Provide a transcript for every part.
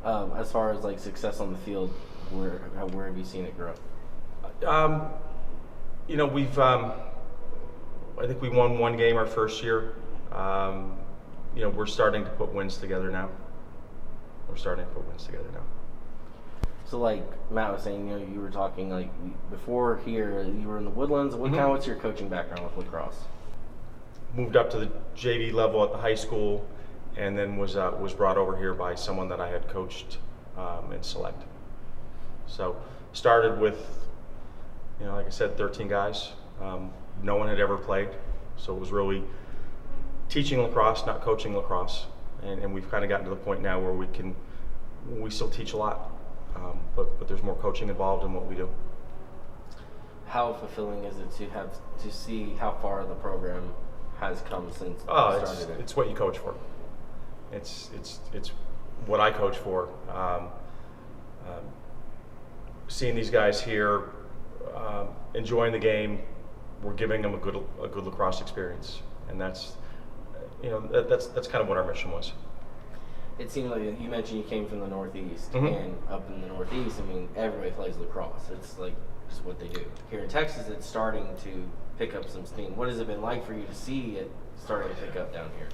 As far as like success on the field, where have you seen it grow? Um, we've I think we won one game our first year. We're starting to put wins together now. So like Matt was saying, you were talking like before here, you were in the Woodlands. What's your coaching background with lacrosse? Moved up to the JV level at the high school, and then was brought over here by someone that I had coached in select. So started with, like I said, 13 guys. No one had ever played, so it was really teaching lacrosse, not coaching lacrosse. And we've kind of gotten to the point now where we still teach a lot, but there's more coaching involved in what we do. How fulfilling is it to see how far the program has come since you started it? It's what you coach for. It's what I coach for. Seeing these guys here, enjoying the game, we're giving them a good lacrosse experience, and that's kind of what our mission was. It seemed like you mentioned you came from the Northeast, Mm-hmm. and up in the Northeast, I mean, everybody plays lacrosse. It's like just what they do. Here in Texas, it's starting to pick up some steam. What has it been like for you to see it starting to pick up down here?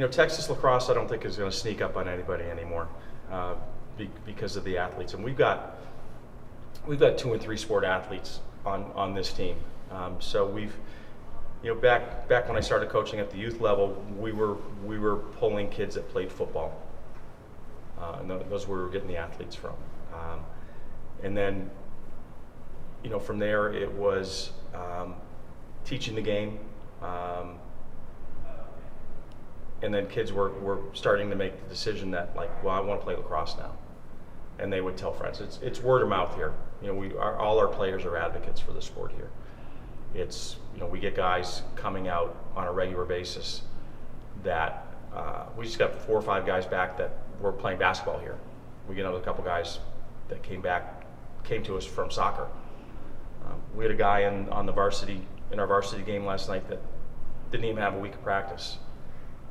Texas lacrosse, I don't think is going to sneak up on anybody anymore because of the athletes, and we've got 2 and 3 sport athletes on this team. So we've, back when I started coaching at the youth level, we were pulling kids that played football, and those were where we were getting the athletes from. And then, from there it was teaching the game, and then kids were starting to make the decision that I want to play lacrosse now, and they would tell friends. It's word of mouth here. All our players are advocates for the sport here. It's we get guys coming out on a regular basis that we just got 4 or 5 guys back that were playing basketball here. We get another couple guys that came to us from soccer. We had a guy in our varsity game last night that didn't even have a week of practice,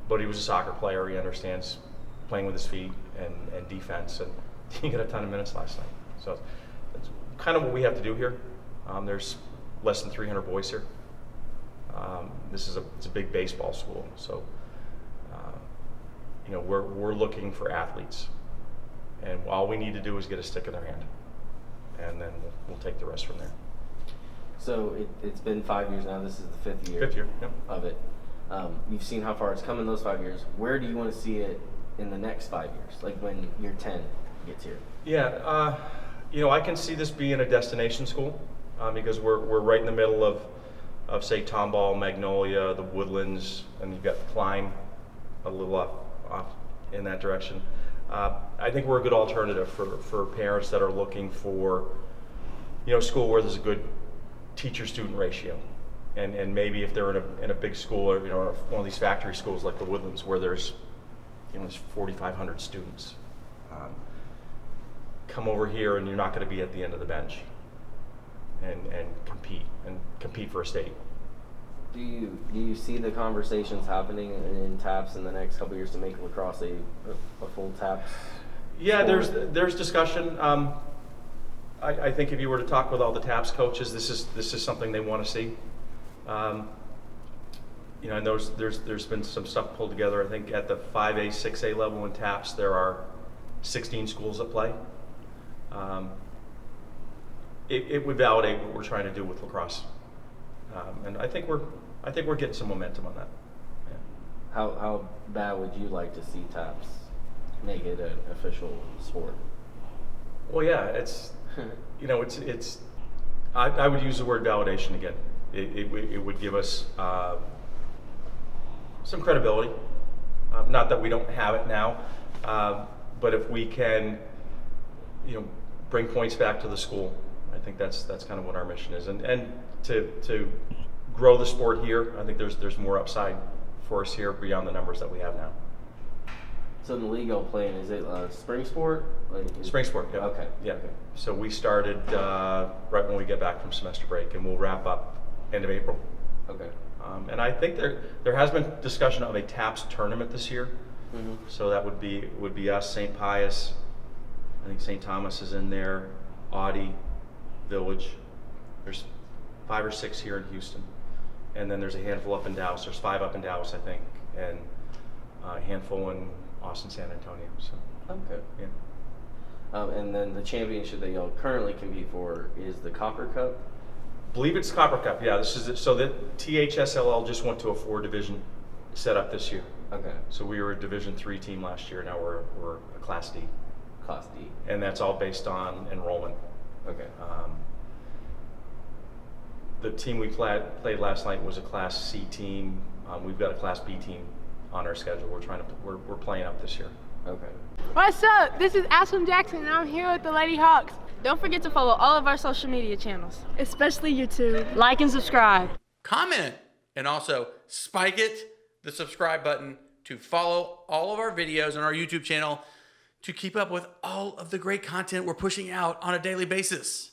but he was a soccer player. He understands playing with his feet and defense, and he got a ton of minutes last night. So that's kind of what we have to do here. There's less than 300 boys here. It's a big baseball school, so we're looking for athletes, and all we need to do is get a stick in their hand, and then we'll take the rest from there. So it's been 5 years now. This is the 5th year. 5th year, yep. Of it. You've seen how far it's come in those 5 years. Where do you want to see it in the next 5 years? Like when year 10 gets here? Yeah, I can see this being a destination school because we're right in the middle of say Tomball, Magnolia, the Woodlands, and you've got Klein a little off in that direction. I think we're a good alternative for parents that are looking for school where there's a good teacher-student ratio, and maybe if they're in a big school or one of these factory schools like the Woodlands where there's 4,500 students. Come over here and you're not going to be at the end of the bench and compete for a state. Do you see the conversations happening in TAPS in the next couple of years to make lacrosse a full TAPS? Yeah, sport? there's discussion. I think if you were to talk with all the TAPS coaches, this is something they want to see. And there's been some stuff pulled together. I think at the 5A, 6A level in TAPS, there are 16 schools that play. It would validate what we're trying to do with lacrosse, and I think we're getting some momentum on that. Yeah. How bad would you like to see TAPS make it an official sport? Well, yeah, it's I would use the word validation again. It would give us some credibility. Not that we don't have it now, but if we can, bring points back to the school, I think that's kind of what our mission is, and to grow the sport here. I think there's more upside for us here beyond the numbers that we have now. So in the league y'all playing, is it spring sport? Spring sport, yeah. Okay. Yeah. Okay. So we started right when we get back from semester break, and we'll wrap up end of April. Okay. And I think there has been discussion of a TAPS tournament this year. So that would be us, St. Pius, I think St. Thomas is in there, Audi, Village. There's 5 or 6 here in Houston. And then there's a handful up in Dallas. There's 5 up in Dallas, I think, and a handful in Austin, San Antonio. So, Okay. yeah. And then the championship that y'all currently compete for is the Copper Cup. Believe it's Copper Cup. Yeah, this is it. So the THSLL just went to a 4 division setup this year. Okay. So we were a Division 3 team last year. Now we're a Class D, Class D. and that's all based on enrollment. Okay. The team we played last night was a Class C team. We've got a Class B team on our schedule. We're playing up this year. Okay. What's up? This is Aspen Jackson and I'm here with the Lady Hawks. Don't forget to follow all of our social media channels. Especially YouTube. Like and subscribe. Comment and also spike it, the subscribe button, to follow all of our videos on our YouTube channel to keep up with all of the great content we're pushing out on a daily basis.